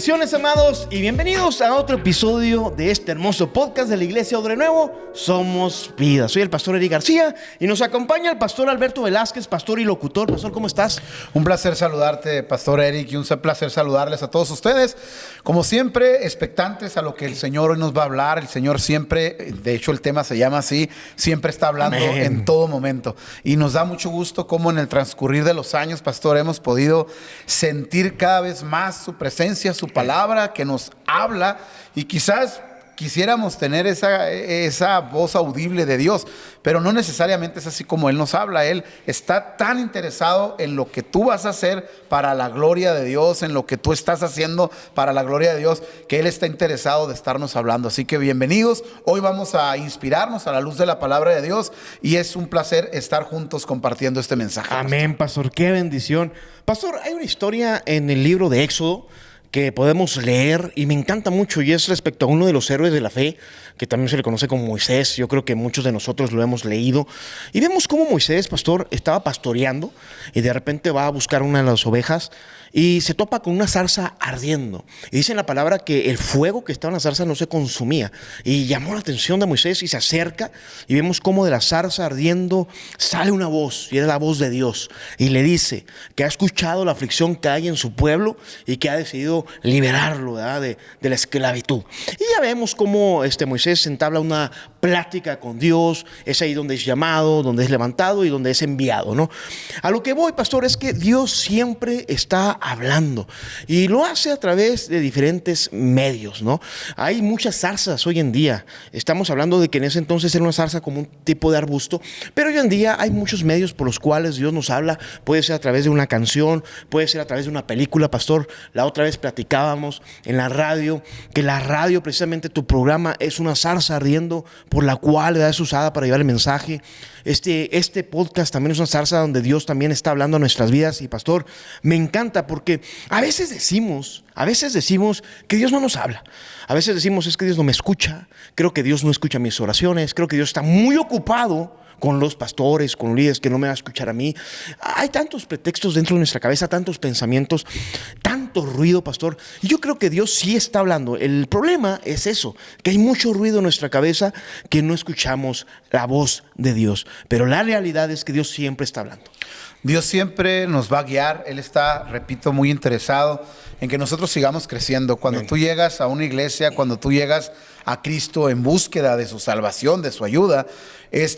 Bendiciones, amados, y bienvenidos a otro episodio de este hermoso podcast de la Iglesia Odre Nuevo, Somos Vida. Soy el pastor Eric García y nos acompaña el pastor Alberto Velázquez, pastor y locutor. Pastor, ¿cómo estás? Un placer saludarte, pastor Eric, y un placer saludarles a todos ustedes. Como siempre, expectantes a lo que el Señor hoy nos va a hablar. El Señor siempre, de hecho el tema se llama así, siempre está hablando. Amén. En todo momento. Y nos da mucho gusto cómo en el transcurrir de los años, pastor, hemos podido sentir cada vez más su presencia, su palabra que nos habla, y quizás quisiéramos tener esa voz audible de Dios, pero no necesariamente es así como Él nos habla. Él está tan interesado en lo que tú vas a hacer para la gloria de Dios, en lo que tú estás haciendo para la gloria de Dios, que Él está interesado de estarnos hablando. Así que bienvenidos, hoy vamos a inspirarnos a la luz de la palabra de Dios y es un placer estar juntos compartiendo este mensaje. Amén, pastor, qué bendición. Pastor, hay una historia en el libro de Éxodo que podemos leer y me encanta mucho, y es respecto a uno de los héroes de la fe, que también se le conoce como Moisés. Yo creo que muchos de nosotros lo hemos leído y vemos cómo Moisés, pastor, estaba pastoreando y de repente va a buscar una de las ovejas y se topa con una zarza ardiendo, y dice en la palabra que el fuego que estaba en la zarza no se consumía, y llamó la atención de Moisés y se acerca y vemos cómo de la zarza ardiendo sale una voz, y era la voz de Dios, y le dice que ha escuchado la aflicción que hay en su pueblo y que ha decidido liberarlo, ¿verdad?, de la esclavitud. Y ya vemos cómo Moisés entabla una plática con Dios. Es ahí donde es llamado, donde es levantado y donde es enviado, ¿no? A lo que voy, pastor, es que Dios siempre está hablando y lo hace a través de diferentes medios, ¿no? Hay muchas zarzas hoy en día. Estamos hablando de que en ese entonces era una zarza como un tipo de arbusto, pero hoy en día hay muchos medios por los cuales Dios nos habla. Puede ser a través de una canción, puede ser a través de una película, pastor. La otra vez platicábamos en la radio, que la radio, precisamente tu programa, es una zarza ardiendo por la cual es usada para llevar el mensaje. Este podcast también es una zarza donde Dios también está hablando a nuestras vidas. Y pastor, me encanta porque a veces decimos que Dios no nos habla. A veces decimos, es que Dios no me escucha, creo que Dios no escucha mis oraciones, creo que Dios está muy ocupado con los pastores, con los líderes, que no me va a escuchar a mí. Hay tantos pretextos dentro de nuestra cabeza, tantos pensamientos, tanto ruido, pastor. Y yo creo que Dios sí está hablando. El problema es eso, que hay mucho ruido en nuestra cabeza, que no escuchamos la voz de Dios. Pero la realidad es que Dios siempre está hablando. Dios siempre nos va a guiar. Él está, repito, muy interesado en que nosotros sigamos creciendo. Cuando tú llegas a una iglesia, cuando tú llegas a Cristo en búsqueda de su salvación, de su ayuda, es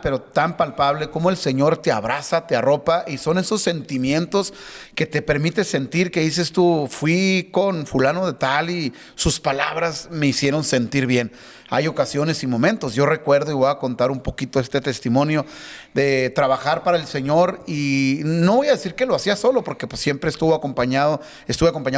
pero tan palpable como el Señor te abraza, te arropa, y son esos sentimientos que te permite sentir que dices tú, fui con fulano de tal y sus palabras me hicieron sentir bien. Hay ocasiones y momentos. Yo recuerdo, y voy a contar un poquito este testimonio de trabajar para el Señor, y no voy a decir que lo hacía solo, porque pues siempre estuve acompañado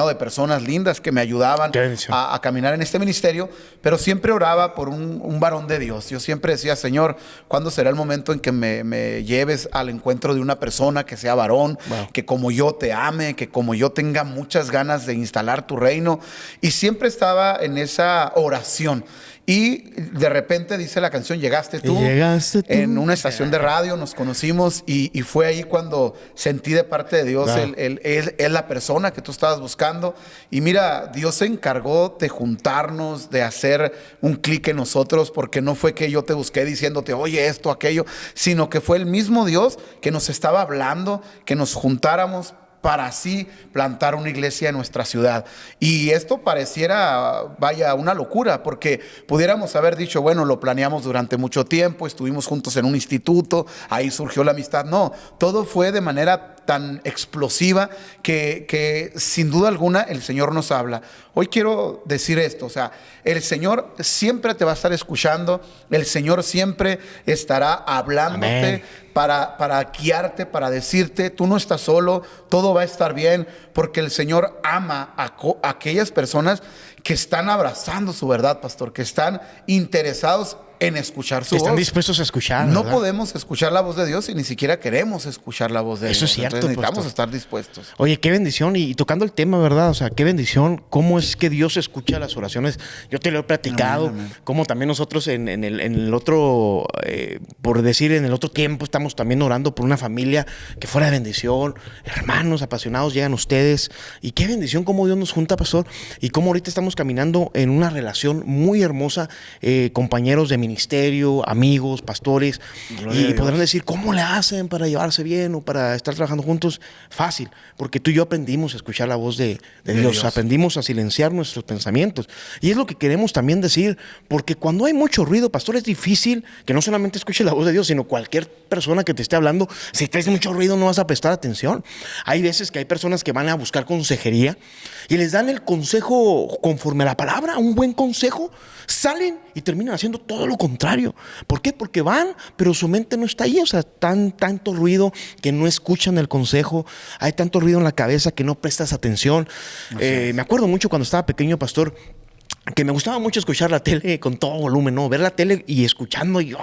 de personas lindas que me ayudaban a caminar en este ministerio, pero siempre oraba por un varón de Dios. Yo siempre decía, Señor, ¿cuándo será el momento en que me lleves al encuentro de una persona que sea varón, que como yo te ame, que como yo tenga muchas ganas de instalar tu reino? Y siempre estaba en esa oración. Y de repente dice la canción, llegaste tú en una estación de radio, nos conocimos, y fue ahí cuando sentí de parte de Dios, Él es la persona que tú estabas buscando. Y mira, Dios se encargó de juntarnos, de hacer un clic en nosotros, porque no fue que yo te busqué diciéndote, oye, esto, aquello, sino que fue el mismo Dios que nos estaba hablando, que nos juntáramos para así plantar una iglesia en nuestra ciudad. Y esto pareciera, una locura, porque pudiéramos haber dicho, bueno, lo planeamos durante mucho tiempo, estuvimos juntos en un instituto, ahí surgió la amistad. No, todo fue de manera tan explosiva que sin duda alguna el Señor nos habla. Hoy quiero decir esto, o sea, el Señor siempre te va a estar escuchando, el Señor siempre estará hablándote para guiarte, para decirte, tú no estás solo, todo va a estar bien, porque el Señor ama a aquellas personas que están abrazando su verdad, pastor, que están interesados en escuchar su Que están voz. dispuestos a escuchar. No ¿verdad? podemos escuchar la voz de Dios y ni siquiera queremos escuchar la voz de Eso Dios. es cierto, Entonces necesitamos pastor. estar dispuestos. Oye, qué bendición. Y tocando el tema, ¿verdad? O sea, qué bendición. ¿Cómo es que Dios escucha las oraciones? Yo te lo he platicado. Amén, amén. Cómo también nosotros en el otro, por decir, en el otro tiempo, estamos también orando por una familia que fuera de bendición. Hermanos apasionados, llegan ustedes. Y qué bendición cómo Dios nos junta, pastor. Y cómo ahorita estamos caminando en una relación muy hermosa. Compañeros de ministerio, amigos, pastores. Gloria a Y Dios. podrán decir, ¿cómo le hacen para llevarse bien o para estar trabajando juntos? Fácil, porque tú y yo aprendimos a escuchar la voz de Dios, aprendimos a silenciar nuestros pensamientos. Y es lo que queremos también decir, porque cuando hay mucho ruido, pastor, es difícil que no solamente escuches la voz de Dios, sino cualquier persona que te esté hablando. Si traes mucho ruido, no vas a prestar atención. Hay veces que hay personas que van a buscar consejería y les dan el consejo conforme a la palabra, un buen consejo, salen y terminan haciendo todo lo contrario. ¿Por qué? Porque van, pero su mente no está ahí. O sea, tanto ruido que no escuchan el consejo. Hay tanto ruido en la cabeza que no prestas atención. Me acuerdo mucho cuando estaba pequeño, pastor, que me gustaba mucho escuchar la tele con todo volumen, ¿no? Ver la tele y escuchando. Y yo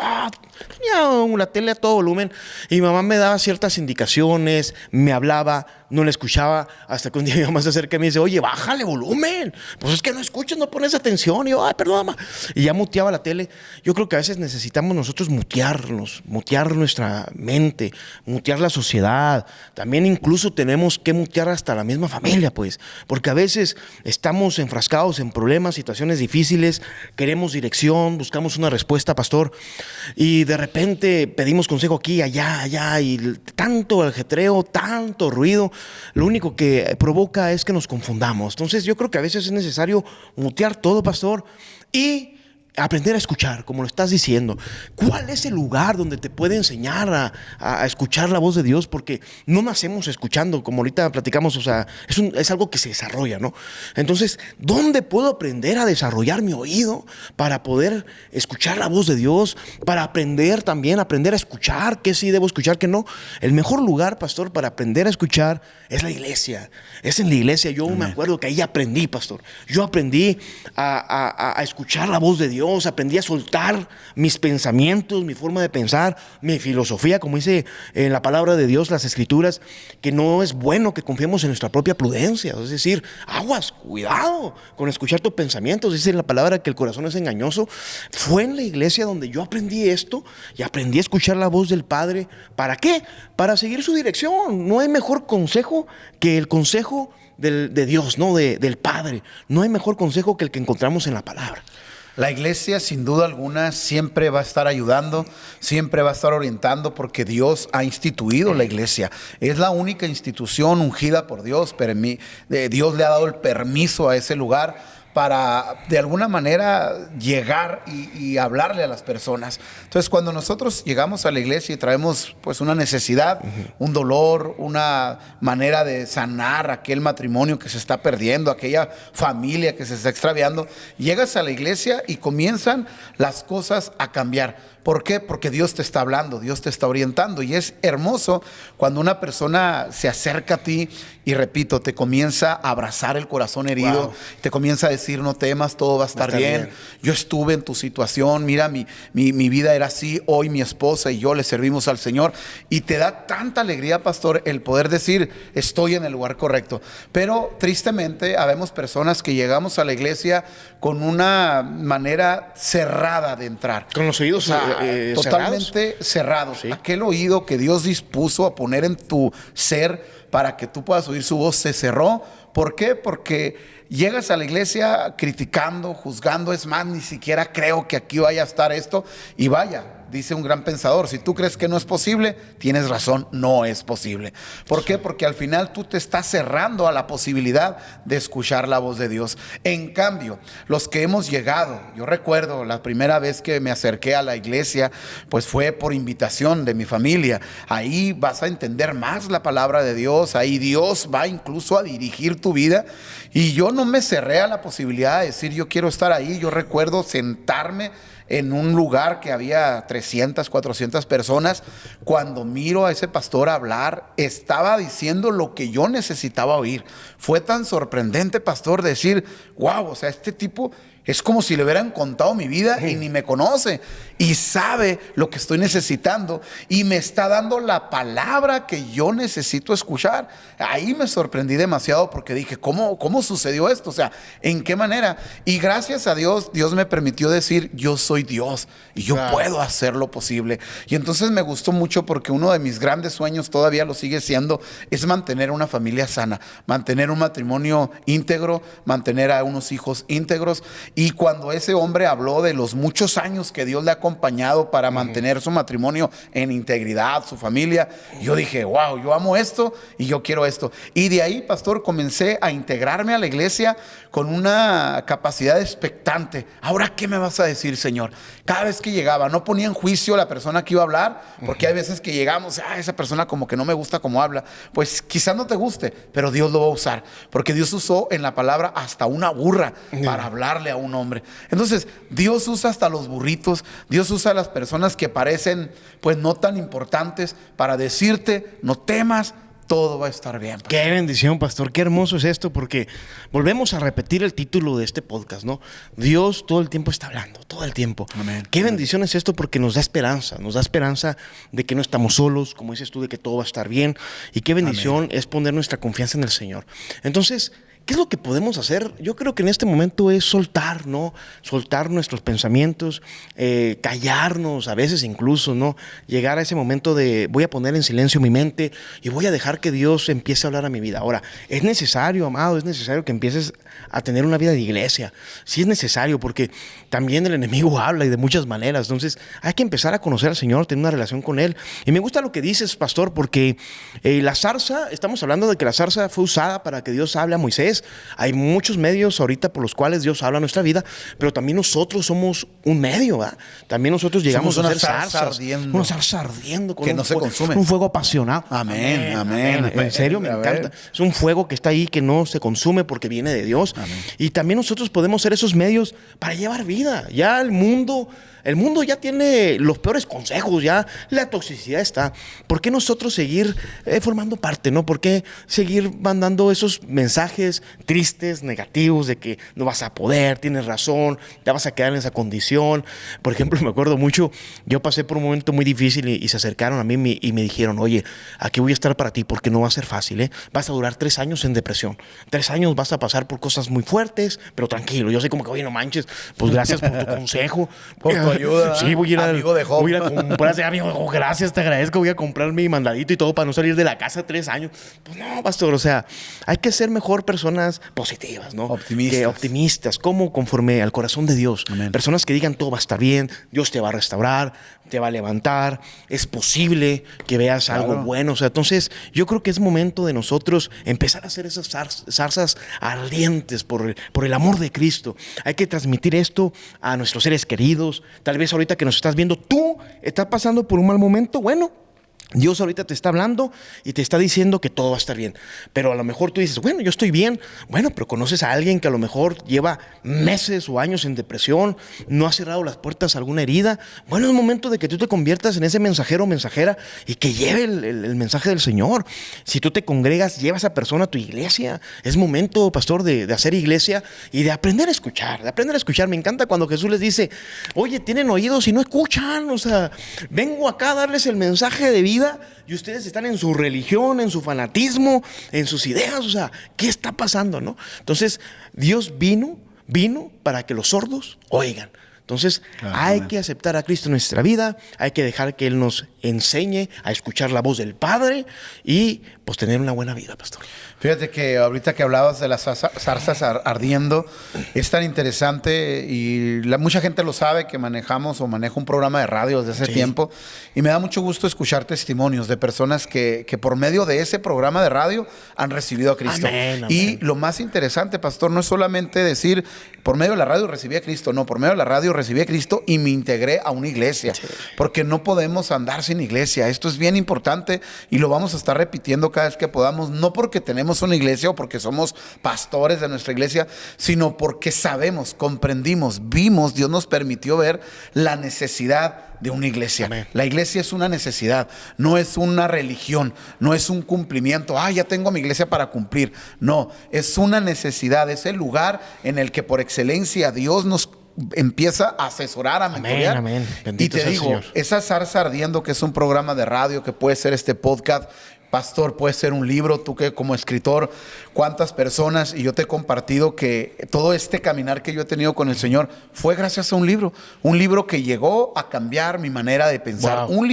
tenía la tele a todo volumen. Y mi mamá me daba ciertas indicaciones, me hablaba, no la escuchaba. Hasta que un día mi mamá se acerca y me dice, oye, bájale volumen. Pues es que no escuchas, no pones atención. Y yo, ay, perdón, mamá. Y ya muteaba la tele. Yo creo que a veces necesitamos nosotros mutear nuestra mente, mutear la sociedad. También incluso tenemos que mutear hasta la misma familia, pues. Porque a veces estamos enfrascados en problemas, situaciones difíciles, queremos dirección, buscamos una respuesta, pastor, y de repente pedimos consejo aquí, allá, y tanto ajetreo, tanto ruido, lo único que provoca es que nos confundamos. Entonces yo creo que a veces es necesario mutear todo, pastor, y aprender a escuchar, como lo estás diciendo. ¿Cuál es el lugar donde te puede enseñar a escuchar la voz de Dios? Porque no nacemos escuchando, como ahorita platicamos, o sea, es algo que se desarrolla, ¿no? Entonces, ¿dónde puedo aprender a desarrollar mi oído para poder escuchar la voz de Dios? Para aprender a escuchar, qué sí debo escuchar, qué no. El mejor lugar, pastor, para aprender a escuchar es la iglesia. Es en la iglesia. Yo me acuerdo que ahí aprendí, pastor. Yo aprendí a escuchar la voz de Dios. Aprendí a soltar mis pensamientos, mi forma de pensar, mi filosofía, como dice en la palabra de Dios, las escrituras, que no es bueno que confiemos en nuestra propia prudencia. Es decir, aguas, cuidado con escuchar tus pensamientos. Dice la palabra que el corazón es engañoso. Fue en la iglesia donde yo aprendí esto y aprendí a escuchar la voz del Padre. ¿Para qué? Para seguir su dirección. No hay mejor consejo que el consejo de Dios, ¿no? Del Padre. No hay mejor consejo que el que encontramos en la palabra. La iglesia, sin duda alguna, siempre va a estar ayudando, siempre va a estar orientando, porque Dios ha instituido la iglesia. Es la única institución ungida por Dios, pero Dios le ha dado el permiso a ese lugar para de alguna manera llegar y hablarle a las personas. Entonces, cuando nosotros llegamos a la iglesia y traemos pues una necesidad, un dolor, una manera de sanar aquel matrimonio que se está perdiendo, aquella familia que se está extraviando, llegas a la iglesia y comienzan las cosas a cambiar. ¿Por qué? Porque Dios te está hablando, Dios te está orientando. Y es hermoso cuando una persona se acerca a ti y, repito, te comienza a abrazar el corazón herido, wow, te comienza a decir, no temas, todo va a estar bien. Yo estuve en tu situación, mira, mi vida era así, hoy mi esposa y yo le servimos al Señor. Y te da tanta alegría, pastor, el poder decir, estoy en el lugar correcto. Pero tristemente, habemos personas que llegamos a la iglesia con una manera cerrada de entrar. Con los oídos totalmente cerrados. ¿Sí? Aquel oído que Dios dispuso a poner en tu ser para que tú puedas oír su voz se cerró. ¿Por qué? Porque llegas a la iglesia criticando, juzgando. Es más, ni siquiera creo que aquí vaya a estar esto. Y vaya, dice un gran pensador, si tú crees que no es posible, tienes razón, no es posible. ¿Por qué? Porque al final tú te estás cerrando a la posibilidad de escuchar la voz de Dios. En cambio, los que hemos llegado, yo recuerdo la primera vez que me acerqué a la iglesia, pues fue por invitación de mi familia. Ahí vas a entender más la palabra de Dios, ahí Dios va incluso a dirigir tu vida. Y yo no me cerré a la posibilidad de decir, yo quiero estar ahí. Yo recuerdo sentarme en un lugar que había 300, 400 personas. Cuando miro a ese pastor hablar, estaba diciendo lo que yo necesitaba oír. Fue tan sorprendente, pastor, decir, wow, o sea, este tipo Es como si le hubieran contado mi vida y ni me conoce. Y sabe lo que estoy necesitando. Y me está dando la palabra que yo necesito escuchar. Ahí me sorprendí demasiado porque dije, ¿cómo sucedió esto? O sea, ¿en qué manera? Y gracias a Dios, Dios me permitió decir, yo soy Dios y yo puedo hacer lo posible. Y entonces me gustó mucho porque uno de mis grandes sueños, todavía lo sigue siendo, es mantener una familia sana, mantener un matrimonio íntegro, mantener a unos hijos íntegros. Y cuando ese hombre habló de los muchos años que Dios le ha acompañado para mantener su matrimonio en integridad, su familia, yo dije, wow, yo amo esto y yo quiero esto. Y de ahí, pastor, comencé a integrarme a la iglesia con una capacidad expectante. Ahora, ¿qué me vas a decir, Señor? Cada vez que llegaba, no ponía en juicio a la persona que iba a hablar, porque hay veces que llegamos, esa persona como que no me gusta cómo habla. Pues quizás no te guste, pero Dios lo va a usar, porque Dios usó en la palabra hasta una burra para hablarle a un hombre. Entonces, Dios usa hasta los burritos, Dios usa a las personas que parecen pues no tan importantes para decirte, no temas, todo va a estar bien, pastor. Qué bendición, pastor. Qué hermoso es esto, porque volvemos a repetir el título de este podcast, ¿no? Dios todo el tiempo está hablando, todo el tiempo. Amén. Qué bendición es esto, porque nos da esperanza de que no estamos solos, como dices tú, de que todo va a estar bien. Y qué bendición es poner nuestra confianza en el Señor. Entonces, ¿qué es lo que podemos hacer? Yo creo que en este momento es soltar, ¿no? Soltar nuestros pensamientos, callarnos a veces incluso, ¿no? Llegar a ese momento de voy a poner en silencio mi mente y voy a dejar que Dios empiece a hablar a mi vida. Ahora, es necesario, amado, es necesario que empieces a tener una vida de iglesia. Sí es necesario, porque también el enemigo habla y de muchas maneras. Entonces, hay que empezar a conocer al Señor, tener una relación con Él. Y me gusta lo que dices, pastor, porque la zarza, estamos hablando de que la zarza fue usada para que Dios hable a Moisés. Hay muchos medios ahorita por los cuales Dios habla a nuestra vida, pero también nosotros somos un medio, ¿verdad? También nosotros llegamos a ser zarzas, una zarza ardiendo con que no se consume, un fuego apasionado. Amén. En serio, me encanta. Es un fuego que está ahí, que no se consume porque viene de Dios. Amén. Y también nosotros podemos ser esos medios para llevar vida. Ya el mundo ya tiene los peores consejos, ya la toxicidad está. ¿Por qué nosotros seguir formando parte, no? ¿Por qué seguir mandando esos mensajes tristes, negativos, de que no vas a poder, tienes razón, te vas a quedar en esa condición? Por ejemplo, me acuerdo mucho, yo pasé por un momento muy difícil y se acercaron a mí y me dijeron, oye, aquí voy a estar para ti porque no va a ser fácil, ¿eh? Vas a durar 3 años en depresión. 3 años vas a pasar por cosas muy fuertes, pero tranquilo. Yo sé como que, oye, no manches, pues gracias por tu consejo. Por tu ayuda. Sí, voy a ir amigo de Job. voy a ir a comprar, amigo de Job, gracias, te agradezco. Voy a comprar mi mandadito y todo para no salir de la casa 3 años. Pues no, pastor, o sea, hay que ser mejor personas positivas, ¿no? Optimistas, como conforme al corazón de Dios. Amén. Personas que digan todo va a estar bien, Dios te va a restaurar, te va a levantar, es posible que veas algo bueno. O sea, entonces yo creo que es momento de nosotros empezar a hacer esas zarzas ardientes por el amor de Cristo. Hay que transmitir esto a nuestros seres queridos. Tal vez ahorita que nos estás viendo, tú estás pasando por un mal momento. Bueno, Dios ahorita te está hablando y te está diciendo que todo va a estar bien. Pero a lo mejor tú dices, bueno, yo estoy bien. Bueno, pero conoces a alguien que a lo mejor lleva meses o años en depresión, no ha cerrado las puertas a alguna herida. Bueno, es momento de que tú te conviertas en ese mensajero o mensajera y que lleve el mensaje del Señor. Si tú te congregas, lleva a esa persona a tu iglesia. Es momento, pastor, de hacer iglesia y de aprender a escuchar, Me encanta cuando Jesús les dice, oye, tienen oídos y no escuchan. O sea, vengo acá a darles el mensaje de vida y ustedes están en su religión, en su fanatismo, en sus ideas. O sea, ¿qué está pasando, no? Entonces, Dios vino para que los sordos oigan. Entonces, hay que aceptar a Cristo en nuestra vida, hay que dejar que Él nos enseñe a escuchar la voz del Padre y pues tener una buena vida, pastor. Fíjate que ahorita que hablabas de las zarzas ardiendo, es tan interesante y mucha gente lo sabe que manejo un programa de radio desde hace tiempo y me da mucho gusto escuchar testimonios de personas que por medio de ese programa de radio han recibido a Cristo. Amén. Y lo más interesante, pastor, no es solamente decir por medio de la radio recibí a Cristo, no, por medio de la radio recibí a Cristo y me integré a una iglesia, porque no podemos andar sin iglesia. Esto es bien importante y lo vamos a estar repitiendo cada vez que podamos, no porque tenemos una iglesia o porque somos pastores de nuestra iglesia, sino porque sabemos, comprendimos, vimos, Dios nos permitió ver la necesidad de una iglesia. Amén. La iglesia es una necesidad, no es una religión, no es un cumplimiento. Ya tengo mi iglesia para cumplir. No, es una necesidad, es el lugar en el que por excelencia Dios nos empieza a asesorar, a mentorear. Amén. Y Bendito te sea el digo, Señor. esa zarza ardiendo que es un programa de radio, que puede ser este podcast, pastor, puede ser un libro, tú que como escritor, cuántas personas, y yo te he compartido que todo este caminar que yo he tenido con el Señor fue gracias a un libro que llegó a cambiar mi manera de pensar. Wow. Un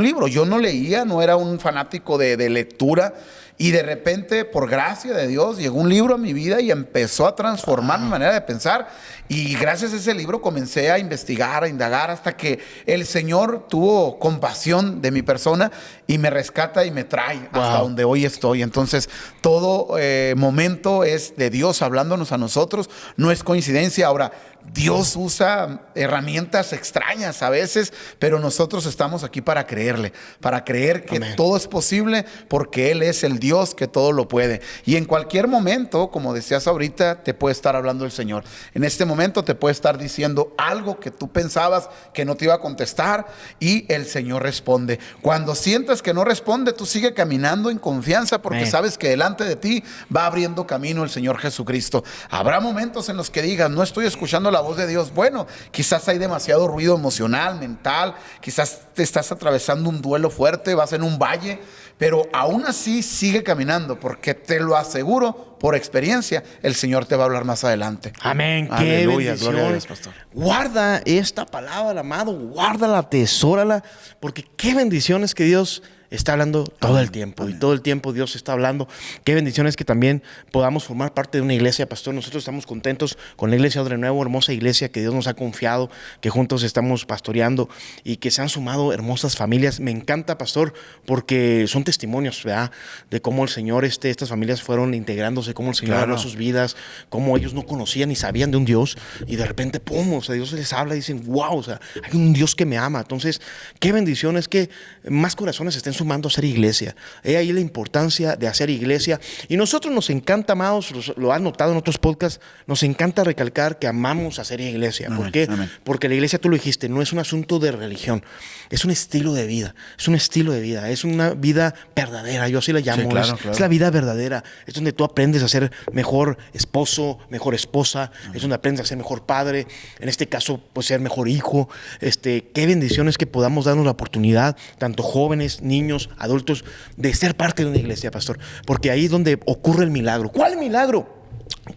libro. Yo no leía, no era un fanático de lectura, y de repente, por gracia de Dios, llegó un libro a mi vida y empezó a transformar mi manera de pensar. Y gracias a ese libro comencé a investigar, a indagar, hasta que el Señor tuvo compasión de mi persona y me rescata y me trae hasta donde hoy estoy. Entonces, todo momento es de Dios hablándonos a nosotros. No es coincidencia. Ahora, Dios usa herramientas extrañas a veces, pero nosotros estamos aquí para creerle, para creer que Amén. todo es posible porque Él es el Dios que todo lo puede. Y en cualquier momento, como decías ahorita, te puede estar hablando el Señor. En este momento te puede estar diciendo algo que tú pensabas que no te iba a contestar y el Señor responde. Cuando sientas que no responde, tú sigue caminando en confianza porque Amén. sabes que delante de ti va abriendo camino el Señor Jesucristo. Habrá momentos en los que digas, no estoy escuchando la voz de Dios. Bueno, quizás hay demasiado ruido emocional, mental, quizás te estás atravesando un duelo fuerte, vas en un valle, pero aún así sigue caminando, porque te lo aseguro, por experiencia, el Señor te va a hablar más adelante. Amén. Qué Aleluya, bendición. gloria a Dios, pastor. Guarda esta palabra, amado. Guárdala, atesórala, porque qué bendiciones que Dios está hablando todo el tiempo. Y todo el tiempo Dios está hablando. Qué bendiciones que también podamos formar parte de una iglesia, pastor. Nosotros estamos contentos con la iglesia Odre Nuevo, hermosa iglesia que Dios nos ha confiado, que juntos estamos pastoreando y que se han sumado hermosas familias. Me encanta, pastor, porque son testimonios, ¿verdad? De cómo el Señor, estas familias fueron integrándose, cómo el Señor Claro. habló a sus vidas, cómo ellos no conocían ni sabían de un Dios y de repente, pum, o sea, Dios les habla y dicen, wow, o sea, hay un Dios que me ama. Entonces, qué bendición es que más corazones estén sumando a hacer iglesia. He ahí la importancia de hacer iglesia. Y nosotros nos encanta, amados, lo han notado en otros podcasts, nos encanta recalcar que amamos hacer iglesia. ¿Por Amén, qué? amén. Porque la iglesia, tú lo dijiste, no es un asunto de religión, es un estilo de vida, es un estilo de vida, es una vida verdadera, yo así la llamo. Sí, claro, es, claro. es la vida verdadera, es donde tú aprendes a ser mejor esposo, mejor esposa, es donde aprendes a ser mejor padre, en este caso, pues ser mejor hijo. Qué bendiciones que podamos darnos la oportunidad, tanto jóvenes, niños, adultos, de ser parte de una iglesia, pastor, porque ahí es donde ocurre el milagro. ¿Cuál milagro?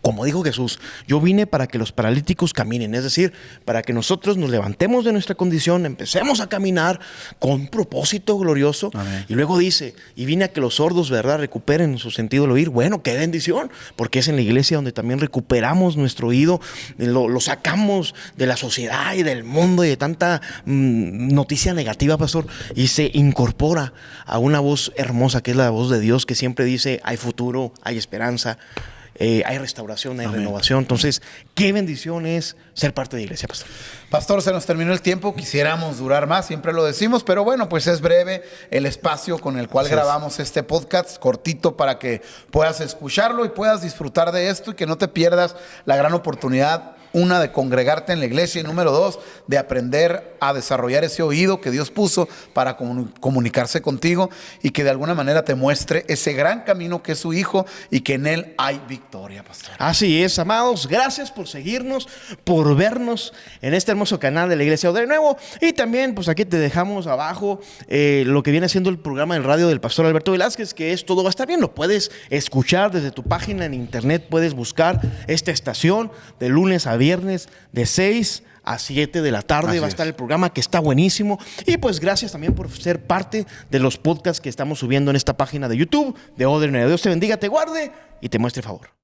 Como dijo Jesús, yo vine para que los paralíticos caminen, es decir, para que nosotros nos levantemos de nuestra condición, empecemos a caminar con un propósito glorioso. Amén. Y luego dice, y vine a que los sordos, ¿verdad?, recuperen su sentido del oír. Bueno, qué bendición, porque es en la iglesia donde también recuperamos nuestro oído, lo sacamos de la sociedad y del mundo y de tanta noticia negativa, pastor, y se incorpora a una voz hermosa que es la voz de Dios, que siempre dice, hay futuro, hay esperanza. Hay restauración, hay Amén. renovación. Entonces, qué bendición es ser parte de la iglesia, pastor. Pastor, se nos terminó el tiempo, quisiéramos durar más, siempre lo decimos, pero bueno, pues es breve el espacio con el cual Así es. grabamos este podcast, cortito, para que puedas escucharlo y puedas disfrutar de esto y que no te pierdas la gran oportunidad, una, de congregarte en la iglesia, y número dos, de aprender a desarrollar ese oído que Dios puso para comunicarse contigo y que de alguna manera te muestre ese gran camino que es su Hijo y que en Él hay victoria, pastor. Así es, amados. Gracias por seguirnos, por vernos en este hermoso canal de la Iglesia Odre Nuevo. Y también, pues aquí te dejamos abajo lo que viene siendo el programa en radio del pastor Alberto Velázquez, que es Todo va a estar bien. Lo puedes escuchar desde tu página en internet. Puedes buscar esta estación de lunes a viernes de 6 a 7 de la tarde. Así va a es. estar el programa, que está buenísimo. Y pues gracias también por ser parte de los podcasts que estamos subiendo en esta página de YouTube de Odre Nuevo. Dios te bendiga, te guarde y te muestre favor.